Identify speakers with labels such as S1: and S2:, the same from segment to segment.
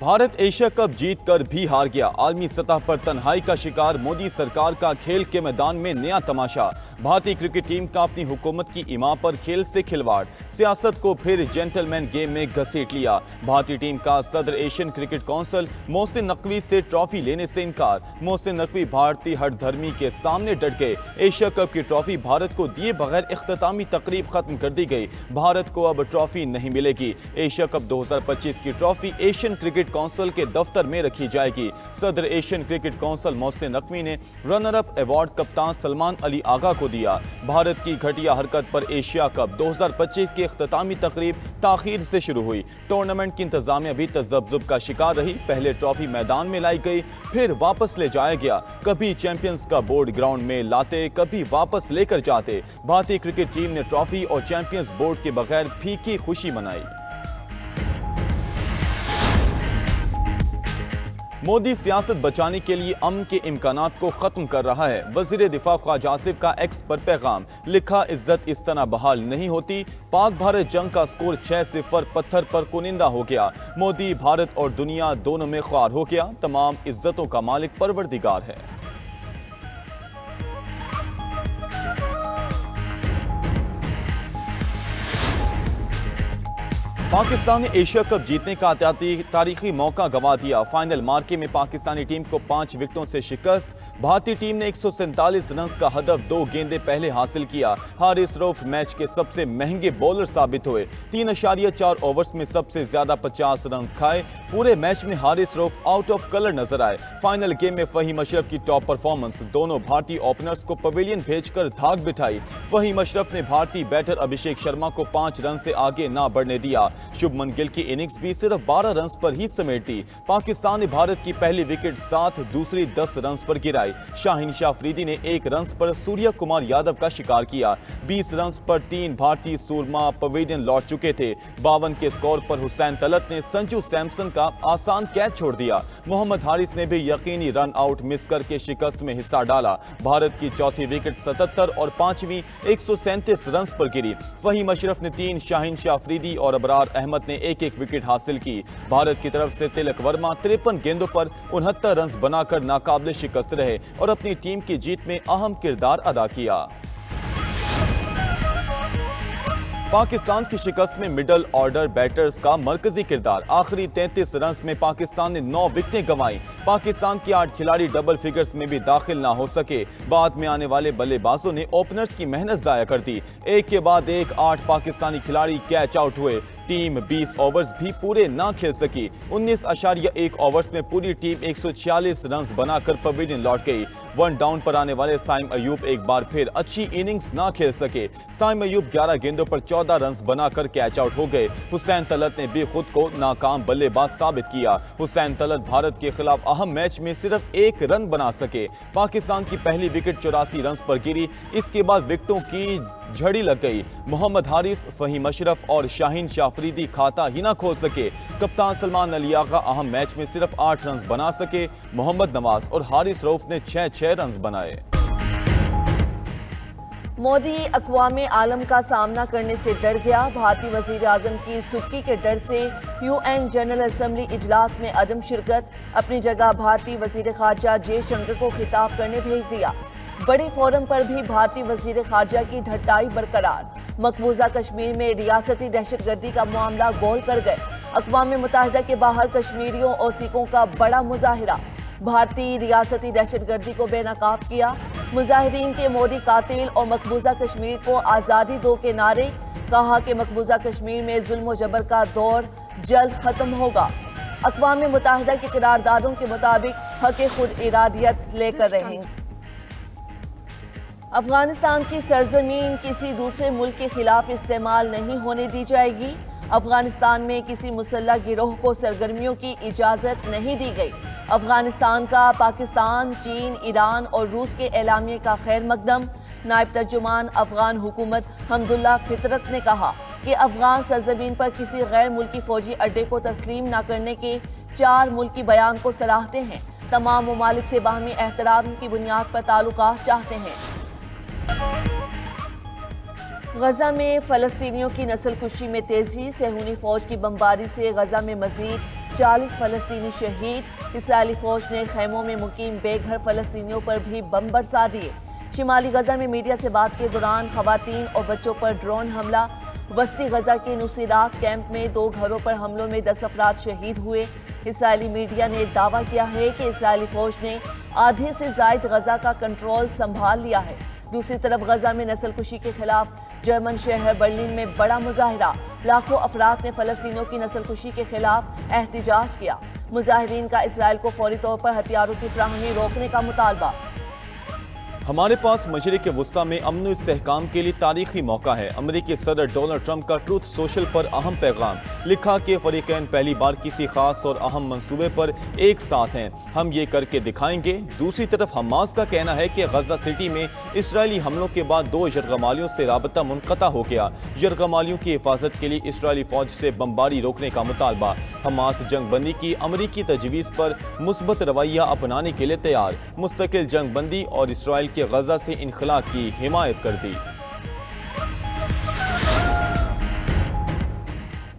S1: Bharat Asia cup जीत कर भी हार गया। आलमी सतह पर तन्हाई का शिकार मोदी सरकार का खेल के मैदान में नया तमाशा। भारतीय क्रिकेट टीम का अपनी हुकूमत की इमाम पर खेल से खिलवाड़, सियासत को फिर जेंटलमैन गेम में घसीट लिया। भारतीय टीम का सदर Asian cricket council Mohsin Naqvi से ट्रॉफी लेने से इनकार। मोहसिन नकवी भारतीय हठधर्मी के सामने डट गए। एशिया कप की ट्रॉफी भारत को दिए बगैर इख्तितामी तकरीब खत्म कर दी गई। भारत को अब ट्रॉफी नहीं मिलेगी। एशिया कप 2025 की ट्रॉफी एशियन क्रिकेट काउंसिल के दफ्तर में रखी जाएगी। सदर Asian cricket council Mohsin Naqvi ने रनर अप अवार्ड कप्तान सलमान अली आगा को दिया। भारत की घटिया हरकत पर एशिया कप 2025 की इख्तितामी तकरीब ताखीर से शुरू हुई। टूर्नामेंट की इंतजामिया भी तज़ब्ज़ुब का शिकार रही। पहले ट्रॉफी मैदान में लाई गई, फिर वापस ले जाया गया। कभी चैंपियंस का बोर्ड ग्राउंड में लाते, कभी वापस लेकर जाते। भारतीय क्रिकेट टीम ने ट्रॉफी और चैंपियंस बोर्ड के बगैर फीकी खुशी मनाई। मोदी सियासत बचाने के लिए अमन के इम्कानात को खत्म कर रहा है। वजीर दिफा ख्वाजा आसिफ का एक्स पर पैगाम लिखा, इज्जत इस तरह बहाल नहीं होती। पाक भारत जंग का स्कोर 6-0 पत्थर पर कुनिंदा हो गया। मोदी भारत और दुनिया दोनों में ख्वार हो गया। तमाम इज्जतों का मालिक परवरदिगार है। पाकिस्तान ने एशिया कप जीतने का तारीखी मौका गंवा दिया। फाइनल मार्के में पाकिस्तानी टीम को 5 विकेटों से शिकस्त। भारतीय टीम ने 147 रन का हदफ 2 गेंदे पहले हासिल किया। हारिस रऊफ मैच के सबसे महंगे बॉलर साबित हुए। 3.4 ओवर्स में सबसे ज्यादा 50 रन खाए। पूरे मैच में Haris Rauf out of colour नजर आए। फाइनल गेम में फहीम अशरफ की टॉप परफॉर्मेंस। दोनों भारतीय ओपनर्स को पवेलियन भेजकर धाक बिठाई। फहीम अशरफ ने भारतीय बैटर अभिषेक शर्मा को 5 रन से आगे ना बढ़ने दिया। शुभमन गिल की इनिंग्स भी सिर्फ 12 रन पर ही समेट दी। पाकिस्तान ने भारत की पहली विकेट 7, दूसरी 10 रन पर गिराई। शाहीन शाह अफरीदी ने 1 रन पर सूर्य कुमार यादव का शिकार किया। 20 रन पर 3 भारतीय सूरमा पवेलियन लौट चुके थे। 52 के स्कोर पर हुसैन तलत ने संजू सैमसन का आसान कैच छोड़ दिया। मोहम्मद हारिस ने भी यकीनी रन आउट मिस करके शिकस्त में हिस्सा डाला। भारत की चौथी विकेट 77 और पांचवी 137 रन पर गिरी। फहीम अशरफ ने 3, शाहीन शाह अफरीदी और अबरार अहमद ने 1-1 विकेट हासिल की। भारत की तरफ से तिलक वर्मा 53 गेंदों पर 69 रन बनाकर नाकाबिले शिकस्त रहे और अपनी टीम की जीत में अहम किरदार अदा किया। पाकिस्तान की शिकस्त में मिडल ऑर्डर बैटर्स का मरकजी किरदार। आखिरी 33 रन में पाकिस्तान ने 9 विकेटें गंवाई। पाकिस्तान के 8 खिलाड़ी डबल फिगर्स में भी दाखिल ना हो सके। बाद में आने वाले बल्लेबाजों ने ओपनर्स की मेहनत जाया कर दी। एक के बाद एक 8 पाकिस्तानी खिलाड़ी कैच आउट हुए। टीम 20 ओवर्स भी पूरे ना खेल सकी। 19.1 ओवर्स में पूरी टीम 146 रन बनाकर पवेलियन लौट गई। 1 डाउन पर आने वाले साइम अयूब एक बार फिर अच्छी इनिंग्स ना खेल सके। साइम अयूब 11 गेंदों पर 14 रन बनाकर कैच आउट हो गए। हुसैन तलत ने भी खुद को नाकाम बल्लेबाज साबित किया। हुसैन तलत भारत के खिलाफ अहम मैच में सिर्फ 1 रन बना सके। पाकिस्तान की पहली विकेट 84 रन पर गिरी। इसके बाद विकेटों की झड़ी लग गई। मोहम्मद हारिस, फहीम अशरफ और शाहीन शाह अफरीदी खाता ही ना खोल सके। कप्तान सलमान अली आगा अहम मैच में सिर्फ 8 रन बना सके। मोहम्मद नवाज और हारिस रऊफ ने 6-6 रन बनाए।
S2: मोदी अक़वामे आलम का सामना करने से डर गया। भारतीय वज़ीर आज़म की सुक्की के डर से UN जनरल असम्बली इजलास में अदम शिरकत। अपनी जगह भारतीय वज़ीर ख़ारजा जयशंकर को खिताब करने भेज दिया। बड़े फोरम पर भी भारतीय वज़ीर ख़ारजा की ढटाई बरकरार। मकबूजा कश्मीर में रियासती दहशतगर्दी का मामला गोल कर गए। अक़वाम मुत्तहिदा के बाहर कश्मीरियों और सिखों का बड़ा मुजाहिरा। भारतीय रियासती दहशतगर्दी को बेनकाब किया। मुजाहिरीन के मोदी कातिल और मकबूजा कश्मीर को आज़ादी दो के नारे। कहा कि मकबूजा कश्मीर में जुल्म व जबर का दौर जल्द खत्म होगा। अक़वाम मुत्तहिदा की करारदादों के मुताबिक हक़ खुद इरादियत लेकर रहेंगे। अफगानिस्तान की सरजमीन किसी दूसरे मुल्क के खिलाफ इस्तेमाल नहीं होने दी जाएगी। अफगानिस्तान में किसी मुसल्लह गिरोह को सरगर्मियों की इजाज़त नहीं दी गई। अफगानिस्तान का पाकिस्तान, चीन, ईरान और रूस के एलामिये का खैर मकदम। नायब तर्जुमान अफगान हुकूमत हमदुल्ला फितरत ने कहा कि अफगान सरजमीन पर किसी गैर मुल्की फौजी अड्डे को तस्लीम न करने के 4 मुल्की बयान को सराहते हैं। तमाम ममालिक से बाहमी एहतराम की बुनियाद पर ताल्लुकात चाहते हैं। गजा में फलस्तीनियों की नस्ल कुशी में तेजी। सेहूनी फौज की बमबारी से गजा में मजीद 40 فلسطینی شہید۔ اسرائیلی فوج نے خیموں میں مقیم بے گھر فلسطینیوں پر بھی بم برسا دیے۔ شمالی غزہ میں میڈیا سے بات کے دوران خواتین اور بچوں پر ڈرون حملہ۔ وسطی غزہ کے نصیرات کیمپ میں 2 گھروں پر حملوں میں 10 افراد شہید ہوئے۔ اسرائیلی میڈیا نے دعویٰ کیا ہے کہ اسرائیلی فوج نے آدھے سے زائد غزہ کا کنٹرول سنبھال لیا ہے۔ دوسری طرف غزہ میں نسل کشی کے خلاف جرمن شہر برلن میں بڑا مظاہرہ۔ لاکھوں افراد نے فلسطینیوں کی نسل کشی کے خلاف احتجاج کیا۔ مظاہرین کا اسرائیل کو فوری طور پر ہتھیاروں کی فراہمی روکنے کا مطالبہ۔
S1: ہمارے پاس مشرق وسطی میں امن و استحکام کے لیے تاریخی موقع ہے۔ امریکی صدر ڈونلڈ ٹرمپ کا ٹروتھ سوشل پر اہم پیغام، لکھا کہ فریقین پہلی بار کسی خاص اور اہم منصوبے پر ایک ساتھ ہیں، ہم یہ کر کے دکھائیں گے۔ دوسری طرف حماس کا کہنا ہے کہ غزہ سٹی میں اسرائیلی حملوں کے بعد 2 یرغمالیوں سے رابطہ منقطع ہو گیا۔ یرغمالیوں کی حفاظت کے لیے اسرائیلی فوج سے بمباری روکنے کا مطالبہ۔ حماس جنگ بندی کی امریکی تجویز پر مثبت رویہ اپنانے کے لیے تیار، مستقل جنگ بندی اور اسرائیل کے غزہ سے انخلاء کی حمایت کر دی۔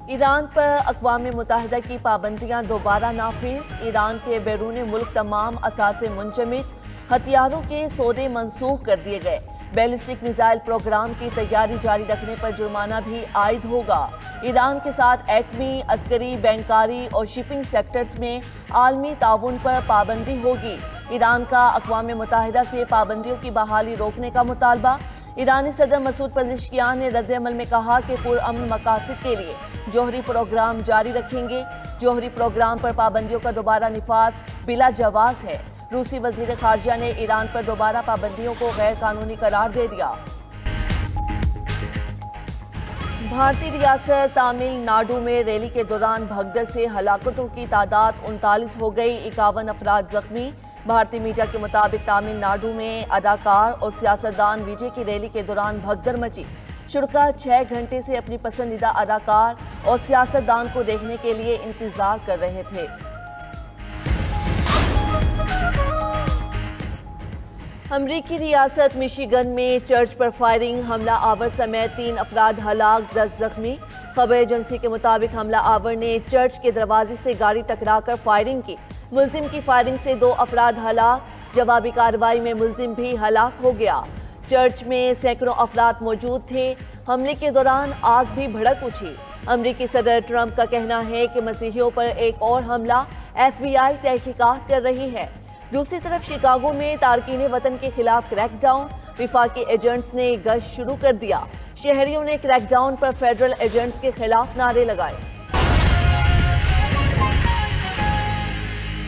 S2: ایران پر اقوام متحدہ کی پابندیاں دوبارہ نافذ۔ ایران کے بیرون ملک تمام اثاثے منجمد، ہتھیاروں کے سودے منسوخ کر دیے گئے۔ بیلسٹک میزائل پروگرام کی تیاری جاری رکھنے پر جرمانہ بھی عائد ہوگا۔ ایران کے ساتھ ایٹمی، عسکری، بینکاری اور شپنگ سیکٹرز میں عالمی تعاون پر پابندی ہوگی۔ ایران کا اقوام متحدہ سے پابندیوں کی بحالی روکنے کا مطالبہ۔ ایرانی صدر مسعود پزشکیان نے رد عمل میں کہا کہ پرامن مقاصد کے لیے جوہری پروگرام جاری رکھیں گے۔ جوہری پروگرام پر پابندیوں کا دوبارہ نفاذ بلا جواز ہے۔ روسی وزیر خارجہ نے ایران پر دوبارہ پابندیوں کو غیر قانونی قرار دے دیا۔ بھارتی ریاست تامل ناڈو میں ریلی کے دوران بھگدڑ سے ہلاکتوں کی تعداد 39 ہو گئی، 51 افراد زخمی۔ بھارتی میڈیا کے مطابق تامل ناڈو میں اداکار اور سیاستدان وجے کی ریلی کے دوران بھگدڑ مچی۔ شرکاء 6 گھنٹے سے اپنی پسندیدہ اداکار اور سیاستدان کو دیکھنے کے لیے انتظار کر رہے تھے۔ امریکی ریاست میشیگن میں چرچ پر فائرنگ، حملہ آور سمیت 3 افراد ہلاک، 10 زخمی۔ خبر ایجنسی کے مطابق حملہ آور نے چرچ کے دروازے سے گاڑی ٹکرا کر فائرنگ کی۔ ملزم کی فائرنگ سے 2 افراد ہلاک، جوابی کارروائی میں ملزم بھی ہلاک ہو گیا۔ چرچ میں سینکڑوں افراد موجود تھے۔ حملے کے دوران آگ بھی بھڑک اٹھی۔ امریکی صدر ٹرمپ کا کہنا ہے کہ مسیحیوں پر ایک اور حملہ، FBI تحقیقات کر رہی ہے۔ دوسری طرف شکاگو میں تارکین وطن کے خلاف کریک ڈاؤن، وفاقی ایجنٹس نے گشت شروع کر دیا۔ شہریوں نے کریک ڈاؤن پر فیڈرل ایجنٹس کے خلاف نعرے لگائے۔